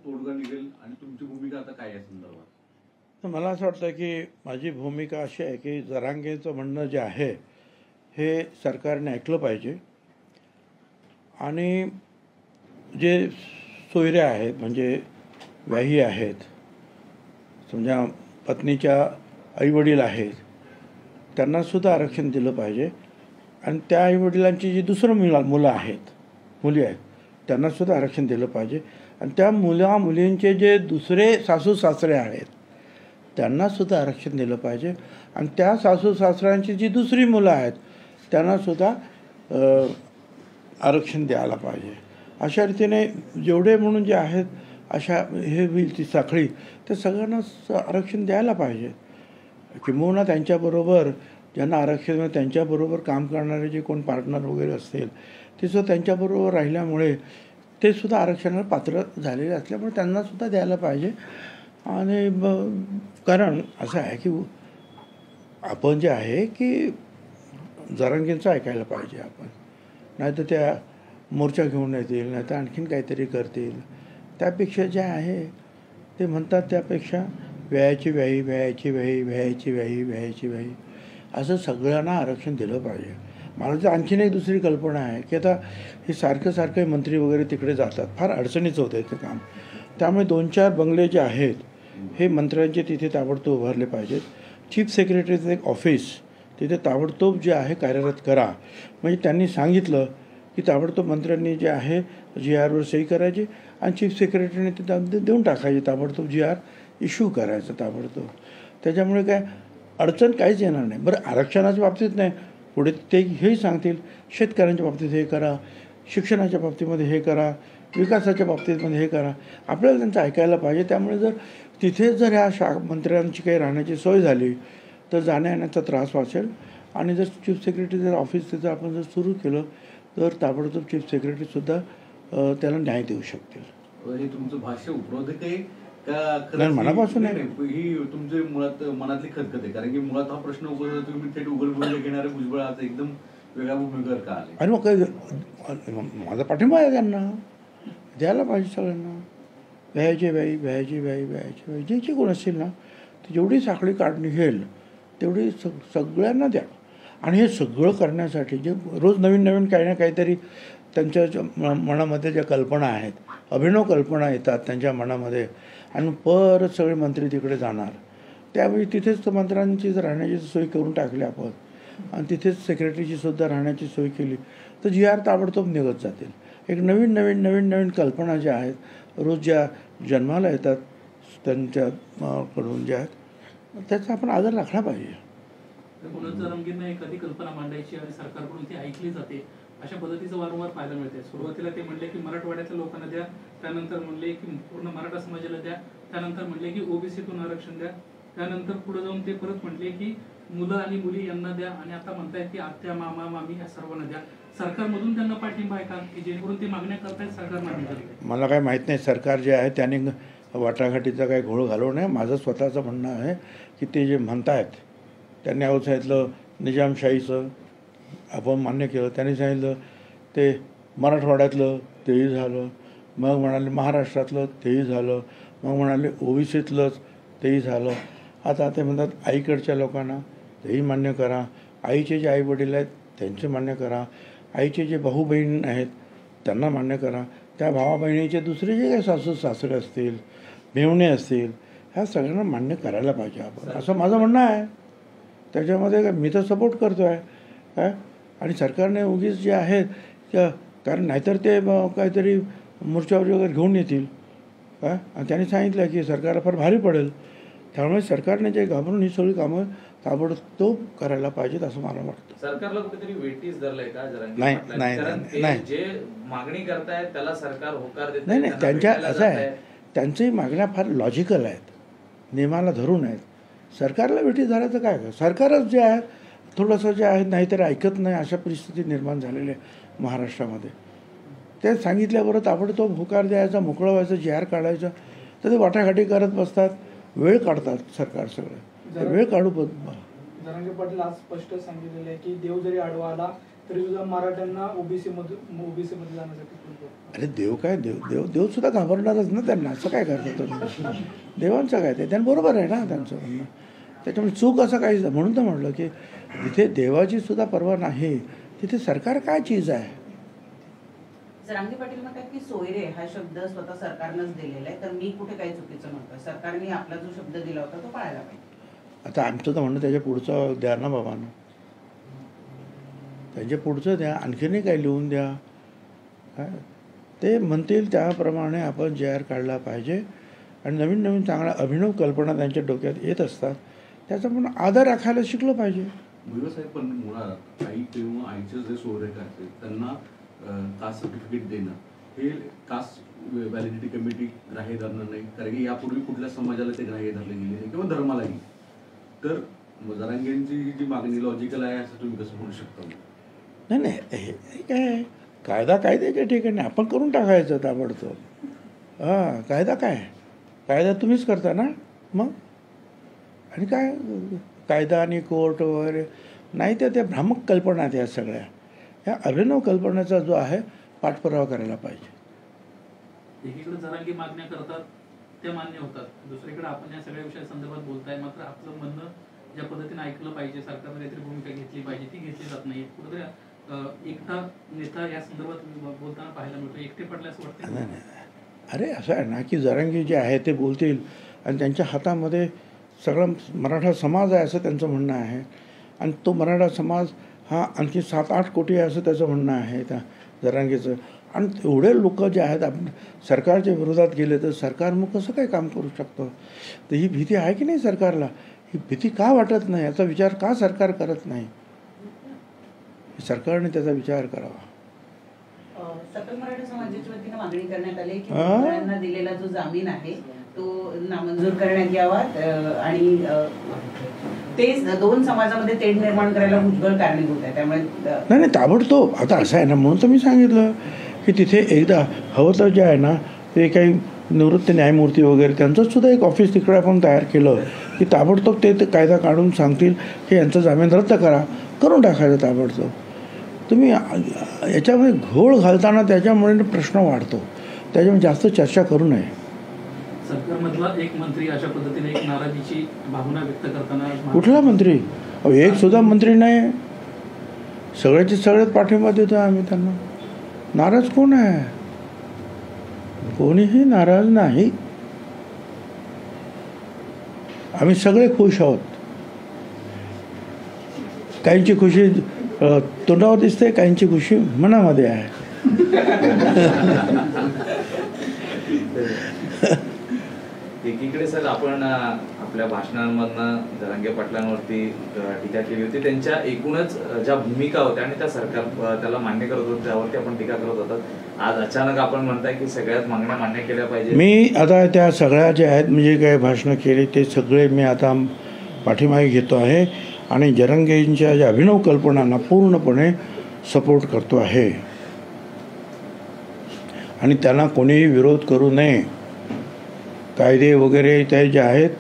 तोडगा निघेल आणि तुमची भूमिका आता काय या संदर्भात? तर मला असं वाटतं की माझी भूमिका अशी आहे की जरांगेचं म्हणणं जे आहे हे सरकारने ऐकलं पाहिजे आणि जे सोयऱ्या आहेत म्हणजे व्याही आहेत, समजा पत्नीच्या आईवडील आहेत, त्यांनासुद्धा आरक्षण दिलं पाहिजे आणि त्या आईवडिलांची जी दुसरं मुलं आहेत, मुली आहेत, त्यांनासुद्धा आरक्षण दिलं पाहिजे आणि त्या मुलींचे जे दुसरे सासू सासरे आहेत त्यांनासुद्धा आरक्षण दिलं पाहिजे आणि त्या सासू सासऱ्यांची जी दुसरी मुलं आहेत त्यांनासुद्धा आरक्षण द्यायला पाहिजे. अशा रीतीने जेवढे म्हणून जे आहेत अशा हे होईल ती साखळी, तर सगळ्यांनाच आरक्षण द्यायला पाहिजे. किंबहुना त्यांच्याबरोबर ज्यांना आरक्षण मिळेल त्यांच्याबरोबर काम करणारे जे कोण पार्टनर वगैरे असतील ते सुद्धा त्यांच्याबरोबर राहिल्यामुळे ते सुद्धा आरक्षणाला पात्र झालेले असल्यामुळे त्यांनासुद्धा द्यायला पाहिजे. आणि कारण असं आहे की आपण जे आहे की जरांगेंचं ऐकायला पाहिजे आपण, नाही तर त्या मोर्चा घेऊन येतील, नाही तर आणखीन काहीतरी करतील. त्यापेक्षा जे आहे ते म्हणतात त्यापेक्षा व्यायाची व्याही, व्यायाची व्याही, व्यायाची व्याही, व्यायाची व्याही असं सगळ्यांना आरक्षण दिलं पाहिजे. मला तर आणखीन एक दुसरी कल्पना आहे की आता हे सारखं मंत्री वगैरे तिकडे जातात, फार अडचणीचं होतं ते काम. त्यामुळे 2-4 बंगले जे आहेत हे मंत्र्यांचे तिथे ताबडतोब उभारले पाहिजेत. चीफ सेक्रेटरीचं एक ऑफिस तिथे ताबडतोब जे आहे कार्यरत करा. म्हणजे त्यांनी सांगितलं की ताबडतोब मंत्र्यांनी जे आहे GRवर सही करायची आणि चीफ सेक्रेटरीने ते देऊन टाकायचे, ताबडतोब GR इश्यू करायचं ताबडतोब. त्याच्यामुळे काय अडचण काहीच येणार नाही. बरं, आरक्षणाच्या बाबतीत नाही, पुढे ते हेही सांगतील शेतकऱ्यांच्या बाबतीत हे करा, शिक्षणाच्या बाबतीमध्ये हे करा, विकासाच्या बाबतीमध्ये हे करा. आपल्याला त्यांचं ऐकायला पाहिजे. त्यामुळे जर तिथे जर ह्या मंत्र्यांची काही राहण्याची सोय झाली तर जाण्या येण्याचा त्रास वाचेल आणि जर चीफ सेक्रेटरी जर ऑफिस तिथं आपण जर सुरू केलं तर ताबडतोब चीफ सेक्रेटरीसुद्धा त्याला न्याय देऊ शकतील. हे तुमचं भाष्य उपरोधक आहे का नाही, मनापासून आहे. ही तुमचे मुळात मनातली खतखत आहे? कारण की मुळात हा प्रश्न उपरोधक तुम्ही थेट उघडपणे घेणारे भुजबळ आज एकदम वेगळ्या भूमिकेवर का आले? आणि मग काय माझा पाठिंबा आहे, त्यांना द्यायला पाहिजे सगळ्यांना. व्यायाची व्याही, व्यायाची व्याही, व्यायाची व्याही, जे जे कोण असतील ना ते जेवढी साखळी काढ निघेल तेवढी सगळ्यांना द्या. आणि हे सगळं करण्यासाठी जे रोज नवीन काही ना काहीतरी त्यांच्या मनामध्ये ज्या कल्पना आहेत, अभिनव कल्पना येतात त्यांच्या मनामध्ये आणि परत सगळे मंत्री तिकडे जाणार. त्यावेळी तिथेच मंत्र्यांची राहण्याची सोय करून टाकली आपण आणि तिथेच सेक्रेटरीची सुद्धा राहण्याची सोय केली तर GR ताबडतोब निघत जातील. एक नवीन कल्पना ज्या आहेत रोज ज्या जन्माला येतात त्यांच्याकडून ज्या आहेत त्याचा आपण आदर राखला पाहिजे. जरांगेंना एखादी कल्पना मांडायची आणि सरकारकडून ती ऐकली जाते अशा पद्धतीचं वारंवार पाहायला मिळते. सुरुवातीला ते म्हणले की मराठवाड्यातल्या लोकांना द्या, त्यानंतर म्हणले की पूर्ण मराठा समाजाला द्या, त्यानंतर म्हणले की ओबीसीतून आरक्षण द्या, त्यानंतर पुढे जाऊन ते परत म्हटले की मुलं आणि मुली यांना द्या आणि आता म्हणतायत की आत्या, मामा, मामी या सर्वांना द्या. सरकारमधून त्यांना पाठिंबा आहे का की जेणेकरून ते मागण्या करतायत सरकार मान्य करते? मला काही माहीत नाही. सरकार जे आहे त्याने वाटाघाटीचा काही घोळ घालवू नये. माझं स्वतःचं म्हणणं आहे की ते जे म्हणतायत त्यांनी अहो सांगितलं निजामशाहीचं आपण मान्य केलं, त्यांनी सांगितलं ते मराठवाड्यातलं तेही झालं, मग म्हणाले महाराष्ट्रातलं तेही झालं, मग म्हणाले ओबीसीतलंच तेही झालं. आता ते म्हणतात आईकडच्या लोकांना तेही मान्य करा, आईचे जे आईवडील आहेत त्यांचे मान्य करा, आईचे जे भाऊ बहीण आहेत त्यांना मान्य करा, त्या भावा बहिणीचे दुसरे जे काही सासू सासरे असतील, मेव्हणे असतील, ह्या सगळ्यांना मान्य करायला पाहिजे आपण, असं माझं म्हणणं आहे. त्याच्यामध्ये मी तर सपोर्ट करतो आहे काय. आणि सरकारने उगीच जे आहेत कारण नाहीतर ते काहीतरी मोर्चावर वगैरे घेऊन येतील काय. आणि त्यांनी सांगितलं की सरकारला फार भारी पडेल. त्यामुळे सरकारने जे घाबरून ही सगळी कामं ताबडतोब करायला पाहिजेत असं मला वाटतं. सरकारला कुठेतरी वेटीस धरलंय का नाही, जे मागणी करतायत त्याला सरकार होकार देत नाही. त्यांच्या असं आहे, त्यांच्याही मागण्या फार लॉजिकल आहेत, नियमाला धरून आहेत. सरकारला वेटीस धरायचं काय का. सरकारच जे आहे थोडंसं जे आहे नाहीतरी ऐकत नाही अशा परिस्थिती निर्माण झालेली आहे महाराष्ट्रामध्ये. ते सांगितल्याबरोबर ताबडतोब होकार द्यायचा, मोकळं व्हायचं, GR काढायचं. तर ते वाटाघाटी करत बसतात, वेळ काढतात सरकार सगळं. वेळ काढू. जरांगे पाटील आज स्पष्ट सांगितलेलं आहे की देव जरी आडवा आला तरी सुद्धा मराठ्यांना ओबीसी मध्ये जाण्यासाठी पूल अरे देव काय देव सुद्धा घाबरणारच ना त्यांना. असं काय करतात तुम्ही? देवांचं काय ते त्यांना बरोबर आहे ना त्यांचं म्हणणं. त्याच्यामुळे चूक असं काहीच नाही. म्हणून तर म्हटलं की जिथे देवाची सुद्धा पर्वा नाही तिथे सरकार काय चीज आहे. जरांगे पाटील म्हणतात की सोयरे हा शब्द स्वतः सरकारनंच दिलेला आहे, तर मी कुठे काही चुकीचं म्हणतोय. सरकारने आपला जो शब्द दिला होता तो पाळायला पाहिजे. आता आमचं तर म्हणणं त्याच्या पुढचं द्या ना बाबांना. त्यांच्या पुढचं द्या, आणखीनही काही लिहून द्या. काय ते म्हणतील त्याप्रमाणे आपण JR काढला पाहिजे. आणि नवीन नवीन चांगल्या अभिनव कल्पना त्यांच्या डोक्यात येत असतात, त्याचा पण आदर राखायला शिकलं पाहिजे. भुजबळ साहेब, पण मुळात आई किंवा आईचे जे सोयरे असतील त्यांना कास्ट सर्टिफिकेट देणं हे कास्ट व्हॅलिडिटी कमिटी ग्राह्य धरणार नाही, कारण की यापूर्वी कुठल्या समाजाला ते ग्राह्य धरले गेले नाही किंवा धर्मालाही. तर जरांगेंची जी मागणी लॉजिकल आहे असं तुम्ही कसं म्हणू शकता? नाही हे काय कायदा कायद्याच्या ठिकाणी आपण करून टाकायचं ताबडतोब. हां, कायदा काय, कायदा तुम्हीच करता ना मग. आणि काय कायदा आणि कोर्ट वगैरे नाही, तर त्या भ्रामक कल्पना आहेत या सगळ्या. ह्या अभिनव कल्पनेचा जो आहे पाठपुरावा करायला पाहिजे. एकीकडे जरांगी मागण्या करतात त्या मान्य होतात, दुसरीकडे आपण या सगळ्या विषयासंदर्भात बोलताय, मात्र आपलं म्हणणं ज्या पद्धतीने ऐकलं पाहिजे, सरकारने काहीतरी भूमिका घेतली पाहिजे ती घेतली जात नाही. कुठेतरी एकटा नेता या संदर्भात बोलताना पाहायला मिळतो. एकटे पडले असं वाटतं. नाही अरे असं आहे ना की जरांगी जे आहे ते बोलतील आणि त्यांच्या हातामध्ये सगळा मराठा समाज आहे असं त्यांचं म्हणणं आहे. आणि तो मराठा समाज हा आणखी 7-8 कोटी आहे असं त्याचं म्हणणं आहे त्या जरांगीचं. आणि एवढे लोक जे आहेत आपण सरकारच्या विरोधात गेले तर सरकार मग कसं काय काम करू शकतं. तर ही भीती आहे की नाही सरकारला. ही भीती का वाटत नाही, याचा विचार का सरकार करत नाही. सरकारने त्याचा विचार करावा. सकल मराठा समाजाच्या वतीनं मागणी करण्यात आली की भुजबळांना दिलेला जो जामीन आहे तो नामंजूर करण्यात यावा आणि ते 2 समाजामध्ये तेढ निर्माण करायला भुजबळ कारणीभूत आहे. त्यामुळे नाही ताबडतोब. आता असं आहे ना, म्हणून तर मी सांगितलं की तिथे एकदा हवं तर जे आहे ना ते काही निवृत्त न्यायमूर्ती वगैरे त्यांचंच सुद्धा एक ऑफिस तिकडे आपण तयार केलं की ताबडतोब ते कायदा काढून सांगतील की यांचं जामीन रद्द करून टाकायचं ताबडतोब. तुम्ही याच्यामध्ये घोळ घालताना त्याच्यामुळे प्रश्न वाढतो, त्याच्यामुळे जास्त चर्चा करू नये. सरकारमधला एक मंत्री अशा पद्धतीने एक नाराजीची भावना व्यक्त करताना कुठला मंत्री? एक सुद्धा मंत्री नाही. सगळ्यात पाठिंबा देतो आम्ही त्यांना. नाराज कोण आहे? कोणीही नाराज नाही. आम्ही सगळे खुश आहोत. काहींची खुशी तोंडावर दिसते, काहींची खुशी मनामध्ये आहे. एकीकडे सर आपण आपल्या भाषणांमधनं जरांगे पाटलांवरती टीका केली होती. त्यांच्या एकूणच ज्या भूमिका होत्या आणि त्या सरकार त्याला मान्य करत होतं त्यावरती आपण टीका करत होतात. आज अचानक आपण म्हणताय की सगळ्याच मागण्या मान्य केल्या पाहिजे. मी आता त्या सगळ्या ज्या आहेत म्हणजे काही भाषणं केली ते सगळे मी आता पाठीमागे घेतो आहे आणि जरांगेंच्या ज्या अभिनव कल्पनांना पूर्णपणे सपोर्ट करतो आहे. आणि त्यांना कोणीही विरोध करू नये. कायदे वगैरे ते जे आहेत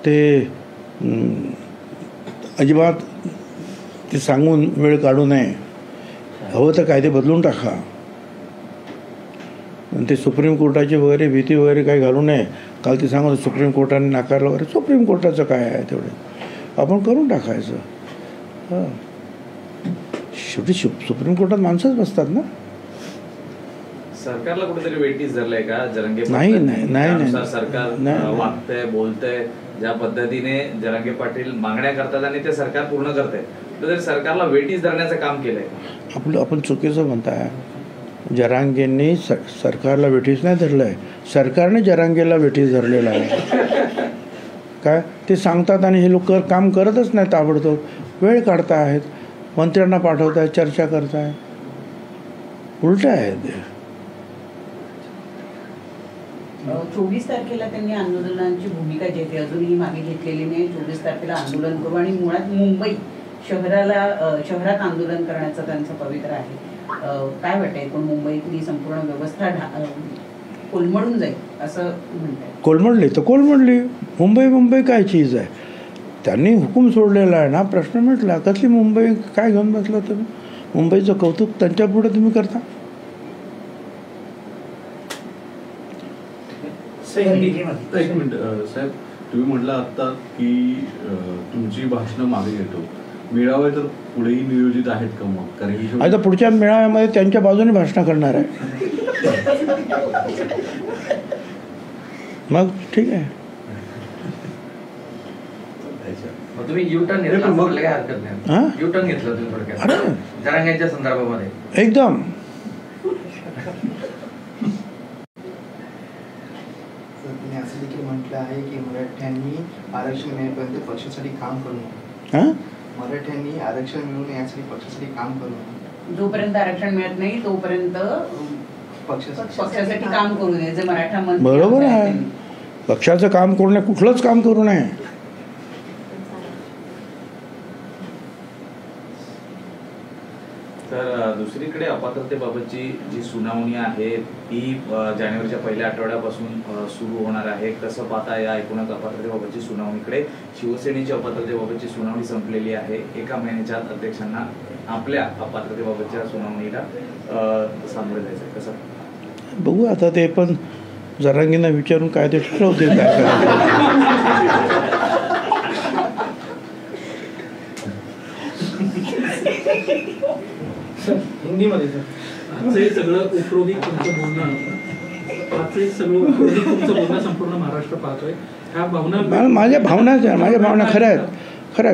ते अजिबात ते सांगून वेळ काढू नये. हवं तर कायदे बदलून टाका. आणि ते सुप्रीम कोर्टाची वगैरे भीती वगैरे काही घालू नये. काल ते सांगत सुप्रीम कोर्टाने नाकारलं वगैरे. सुप्रीम कोर्टाचं काय आहे तेवढे आपण करून टाकायचं. हां, शेवटी सुप्रीम कोर्टात माणसंच बसतात ना. सरकारला कुठेतरी वेटीस धरलंय का जरांगे? नाही. सरकार वागतंय, बोलतंय ज्या पद्धतीने जरांगे पाटील मागण्या करतात आणि ते सरकार पूर्ण करतंय, तर सरकारला वेटीस धरण्याचं काम केलंय. आपण चुकीचं म्हणताय. जरांगेंनी सरकारला वेठीस नाही धरलं आहे, सरकारने जरांगेला वेठीस धरलेलं आहे. काय ते सांगतात आणि हे लोक काम करतच नाही. ताबडतोब वेळ काढता आहेत, मंत्र्यांना पाठवत आहेत, चर्चा करताय. उलट आहे ते. 24 तारखेला त्यांनी आंदोलनाची भूमिका जी आहे अजूनही मागे घेतलेली नाही. 24 तारखेला आंदोलन करू आणि मुळात मुंबई शहरात आंदोलन करण्याचं त्यांचं पवित्र आहे. काय वाटतंय, पण मुंबईतली संपूर्ण व्यवस्था कोलमडून जाईल असं म्हणतात. कोलमडली तर कोलमडली. मुंबई काय चीज आहे. त्यांनी हुकूम सोडलेला आहे ना, प्रश्न मिटला. कसली मुंबई काय घेऊन बसला तुम्ही? मुंबईचं कौतुक त्यांच्यापुढे तुम्ही करता. एक मिनिट साहेब, तुम्ही म्हटलं आता की तुमची भाषणं मागे घेतो, मेळावे तर पुढेही नियोजित आहेत का मग? कारण की आता पुढच्या मेळाव्यामध्ये त्यांच्या बाजूने भाषणं करणार आहे. मग ठीक आहे. मग तुम्ही युटर्न घेतला असं म्हटलं काय हरकत नाही. हां युटर्न घेतलं तुम्ही थोडक्यात अरे जरांगेच्या संदर्भामध्ये. एकदम. त्यांनी असं देखील म्हटलं आहे की मराठ्यांनी आरक्षण मिळेपर्यंत पक्षासाठी काम करू नये. हां मराठ्यांनी आरक्षण मिळवून यासाठी पक्षासाठी काम करू नये. जोपर्यंत आरक्षण मिळत नाही तोपर्यंत पक्षासाठी काम करू नये, जे मराठा मंत्री बरोबर आहे. त्यांनी. पक्षाचं काम करू नये, कुठलंच काम करू नये. तर दुसरीकडे अपात्रतेबाबतची जी सुनावणी आहे ती जानेवारीच्या पहिल्या आठवड्यापासून सुरू होणार आहे. कसं पाहता या एकूणच अपात्रतेबाबतची सुनावणीकडे? शिवसेनेची अपात्रतेबाबतची सुनावणी संपलेली आहे. एका महिन्याच्या आत अध्यक्षांना आपल्या अपात्रतेबाबतच्या सुनावणीला सामोरे जायचं. कसं बघू आता, ते पण जरांगींना विचारून काय ते ठरवतील काय करायचं. हिंदीमध्ये सर. आजचं सगळं उपरोधिक तुमचं बोलणं संपूर्ण महाराष्ट्र पाहतोय. ह्या भावना माझ्या भावनाच आहे, माझ्या भावना खऱ्या आहेत, खऱ्या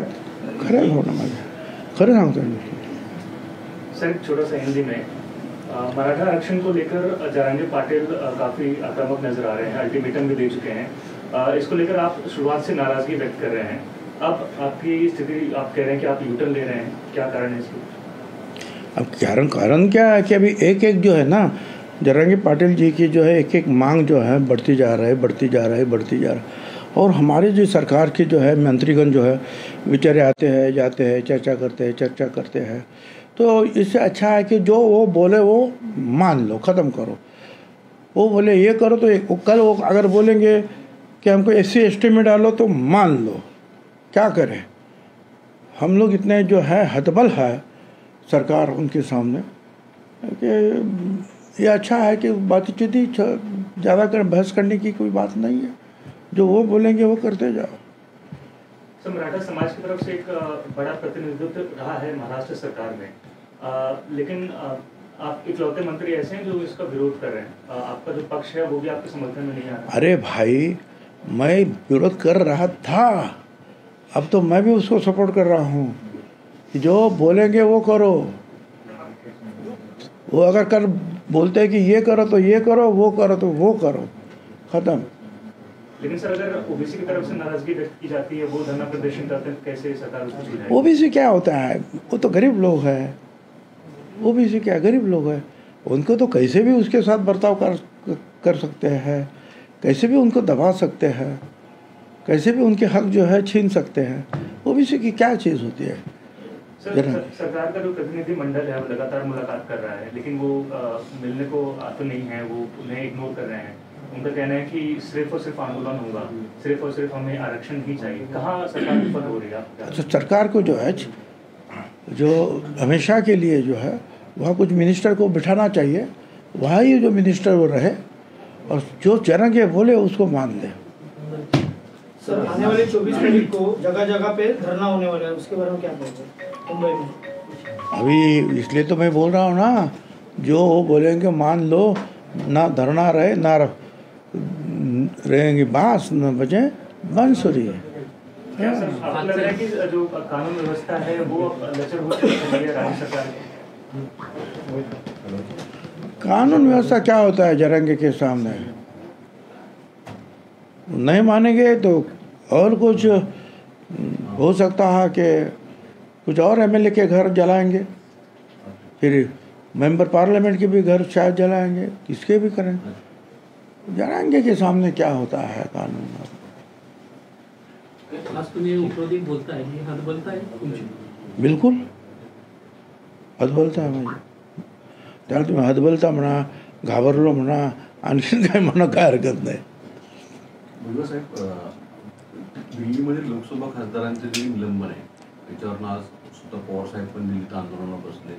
भावना माझ्या, खरं सांगतो मी. सर छोटा सा हिंदी में मराठा आरक्षण को लेकर जरांगे पाटिल काफी आक्रामक नजर आ रहे हैं, अल्टीमेटम भी दे चुके हैं. इसको लेकर आप शुरुआत से नाराजगी व्यक्त कर रहे हैं. अब आपकी स्थिति, आप कह रहे हैं कि आप यूटर्न ले रहे हैं, क्या कारण है इसकी? अब कारण क्या है कि अभी एक जो है ना, जरांगे पाटिल जी की जो है एक मांग जो है बढ़ती जा रहा है. और हमारी जो सरकार की जो है मंत्रीगण जो है बेचारे आते हैं जाते हैं, चर्चा करते हैं. तो इससे अच्छा है कि जो वो बोले वो मान लो, ख़त्म करो. वो बोले ये करो तो कल वो अगर बोलेंगे कि हमको SC ST में डालो तो मान लो. क्या करें हम लोग, इतने जो है हतबल है सरकार उनके सामने कि ये अच्छा है कि बातचीत ही ज़्यादा कर बहस करने की कोई बात नहीं है. जो वो बोलेंगे वो करते जाओ. सर मराठा समाज की तरफ से एक बड़ा प्रतिनिधित्व रहा है महाराष्ट्र सरकार में, लेकिन आप इकलौते मंत्री ऐसे हैं जो इसका विरोध कर रहे हैं. आपका जो पक्ष है वो भी आपके समर्थन में नहीं आ रहा. अरे भाई, मैं विरोध कर रहा था, अब तो मैं भी उसको सपोर्ट कर रहा हूँ. जो बोलेंगे वो करो. वो अगर कर बोलते हैं कि ये करो तो ये करो, वो करो तो वो करो, ख़त्म. लेकिन सर अगर ओबीसी की तरफ से नाराजगी व्यक्त की जाती है, वो धरना प्रदर्शन करते हैं, कैसे सरकार उसको सुलझाएगी? ओबीसी क्या होता है, वो तो गरीब लोग हैं. ओबीसी क्या गरीब लोग हैं, उनको तो कैसे भी उसके साथ बर्ताव कर सकते हैं, कैसे भी उनको दबा सकते हैं, कैसे भी उनके हक जो है छीन सकते हैं. ओबीसी की क्या चीज़ होती है? सरकार का जो प्रतिनिधि मंडल है वो लगातार मुलाकात कर रहा है, लेकिन वो मिलने को तो नहीं है, वो उन्हें इग्नोर कर रहे हैं. उनका कहना है कि सिर्फ और सिर्फ आंदोलन होगा, सिर्फ और सिर्फ हमें आरक्षण ही चाहिए. कहाँ सरकार विफल हो रही है? तो सरकार को जो है, जो हमेशा के लिए जो है वहाँ कुछ मिनिस्टर को बिठाना चाहिए. वहाँ ही जो मिनिस्टर वो रहे और जो जरांगे बोले उसको मान दे. सर आने वाले 24 तारीख को जगह जगह पे धरना होने वाला है, उसके बारे में क्या कहोगे मुंबई में? अभी इसलिए तो मैं बोल रहा हूँ ना, जो वो बोलेंगे मान लो, ना धरना रहे ना रहेंगे बांस, न बजे बांसुरी. क्या सर आपको लग रहा है कि जो कानून व्यवस्था है वो लचर हो चुकी है राज्य सरकार की? कानून व्यवस्था क्या होता है जरांगे के सामने? नहीं मानेंगे तो और कुछ हो सकता है कि कुछ और MLA के घर जलाएंगे, फिर मेंबर पार्लियामेंट के भी घर शायद जलाएंगे, किसके भी करेंगे. जरांगे के सामने क्या होता है कानून? आज तुम्ही उपरोधिक बोलताय, ही हतबलता आहे तुमची. बिलकुल हतबलता आहे माझी. त्याला तुम्ही हतबलता म्हणा, घाबरलो म्हणा, आणखीन काय म्हणा, काय हरकत नाही. भुजबळ साहेब, दिल्लीमध्ये लोकसभा खासदारांचे जे निलंबन आहे त्याच्यावरनं आज सुद्धा पवार साहेब पण दिल्लीत आंदोलनाला बसले.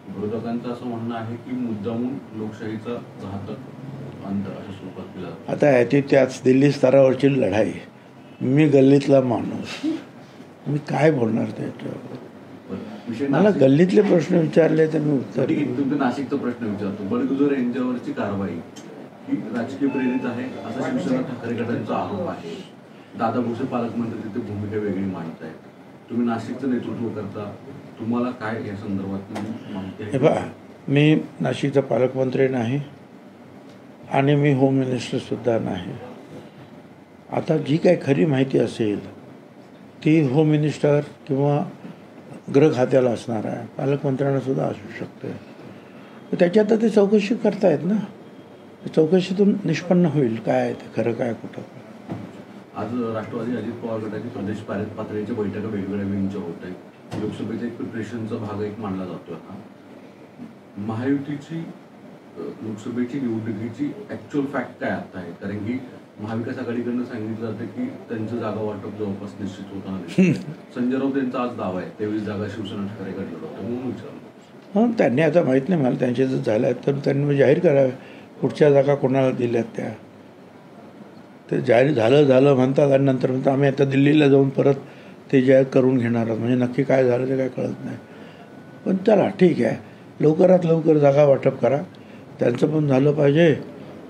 विरोधकांचं असं म्हणणं आहे की मुद्दामून लोकशाहीचा घातक अंत अशा स्वरूपात केला जातो. आता आहे ती त्याच दिल्ली स्तरावरची लढाई. मी गल्लीतला माणूस, मी काय बोलणार त्याच्यावर? विषय मला नाशिक- गल्लीतले प्रश्न विचारले तर मी उत्तर ठीक आहे, तुमचा नाशिकचा प्रश्न विचारतो. बळगुजर यांच्यावरची कारवाई ही राजकीय प्रेरित आहे असा शिवसेना ठाकरे गटाचा आरोप आहे. दादा भुसे पालकमंत्री तिथे भूमिका वेगळी मांडत आहेत. तुम्ही नाशिकचं नेतृत्व करता, तुम्हाला काय या संदर्भात माहिती हे आहे? पहा, मी नाशिकचा पालकमंत्री नाही आणि मी होम मिनिस्टरसुद्धा नाही. आता जी काही खरी माहिती असेल ती होम मिनिस्टर किंवा गृह खात्याला असणार आहे, पालकमंत्र्यांना सुद्धा असू शकते. तर त्याच्यात तर ते चौकशी करतायत ना, चौकशीतून निष्पन्न होईल काय आहे ते खरं काय कुठं. आज राष्ट्रवादी अजित पवार गटाची प्रदेश पातळीच्या बैठका वेगवेगळ्या विंगच्या होत आहेत. लोकसभेचा एक प्रिपरेशनचा भाग एक मानला जातो आता. महायुतीची लोकसभेची निवडणुकीची ऍक्च्युअल फॅक्ट काय आता आहे? कारण की महाविकास आघाडीकडनं सांगितलं जातं की त्यांचं जागा वाटप जवळपास निश्चित होताना दिसतंय. संजय राऊत यांचा आज दावा आहे 23 जागा शिवसेना ठाकरे गट लढवतो म्हणून विचारलं. हां, त्यांनी आता माहीत नाही मला, त्यांचे जर झाल्या आहेत तर त्यांनी जाहीर करावे कुठच्या जागा कोणाला दिल्यात त्या. ते जाहीर झालं म्हणतात आणि नंतर म्हणतात आम्ही आता दिल्लीला जाऊन परत ते जाहीर करून घेणार आहोत. म्हणजे नक्की काय झालं ते काय कळत नाही. पण चला ठीक आहे, लवकरात लवकर जागा वाटप करा, त्यांचं पण झालं पाहिजे.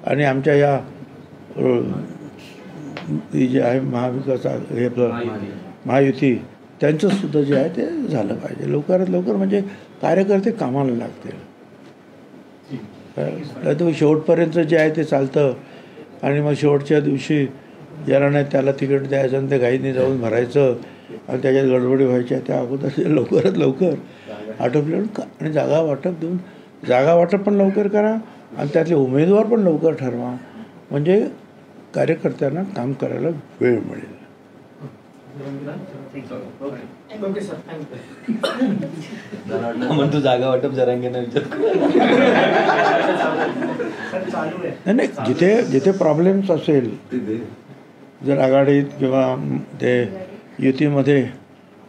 आणि आमच्या या जे आहे महाविकास हे महायुती त्यांचंसुद्धा जे आहे ते झालं पाहिजे लवकरात लवकर, म्हणजे कार्यकर्ते कामाला लागतील. नाही तर शेवटपर्यंत जे आहे ते चालतं आणि मग शेवटच्या दिवशी ज्याला नाही त्याला तिकीट द्यायचं आणि ते घाईने जाऊन भरायचं आणि त्याच्यात गडबडी व्हायच्या. त्या अगोदर लवकरात लवकर आटोपल्यावर आणि जागा वाटप देऊन जागा वाटप पण लवकर करा आणि त्यातले उमेदवार पण लवकर ठरवा, म्हणजे कार्यकर्त्यांना काम करायला वेळ मिळेल. Okay sir, thank you. म्हणतो जागा वाटप जरांगेंना विचार. सर चालू आहे. नाही जिथे जिथे प्रॉब्लेम्स असेल, जर आघाडीत किंवा ते युतीमध्ये,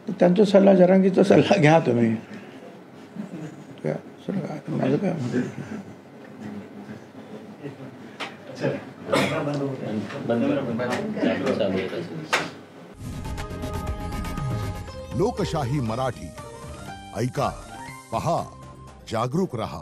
तर त्यांचा सल्ला जरांगीचा सल्ला घ्या तुम्ही. माझं काय म्हणते लोकशाही मराठी ऐका, पहा, जागरूक रहा.